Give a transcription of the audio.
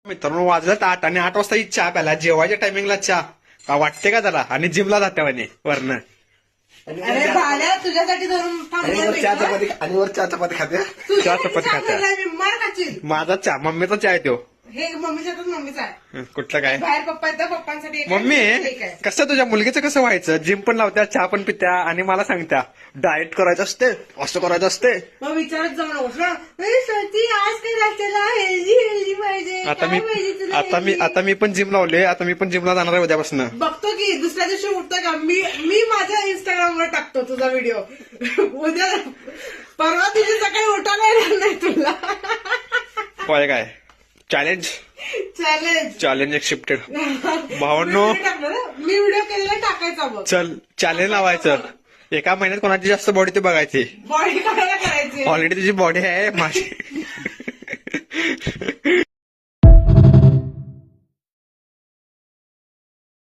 मित्रांनो वाजलं 8 आणि 8 वाजता ही चहा प्याला जेवायच्या टायमिंगला चहा का वाटते का त्याला आणि जिमला जाते म्हणे वरनं अरे भाल्या तुझ्यासाठी धरून थांबलोय चहा चपाती आणि वर चहा चपाती खाते. चहा चपाती खाते. मी मार खाशील. माझा चहा मम्मीचा चहा आहे तो हे मम्मीच्यातच मम्मीचा आहे. कुठलं काय बाहेर पप्पा येतं पप्पांसाठी एक आहे, मम्मी एक आहे. कसं तुझ्या मुलगीचं कसं व्हायचं जिम पण लावत्या चहा पण पित्या आणि मला सांगत्या डाएट करायचं असते असं करायचं असते मग विचारत जाऊ नकोस ना "अरे स्वाती, आज काय नाश्त्याला हेल्दी हेल्दी पाहिजे आता काय पाहिजे तुला healthy?" आता मी पण जिम लावले आता मी पण जिमला जाणार आहे उद्यापासून बघतो की दुसऱ्या दिवशी उठतो का मी माझ्या इंस्टाग्रामवर टाकतो तुझा व्हिडिओ उद्या परवा दिवशी सकाळी उठायला येणार नाही तुला होय काय चॅलेंज चॅलेंज एक्सेप्टेड भावांनो मी व्हिडिओ केलेला टाकायचा बघ चल चॅलेंज लावायचं एका महिन्यात कोणाची जास्त बॉडी ते बघायची बॉडी करायला करायची ऑलरेडी तुझी बॉडी आहे माझी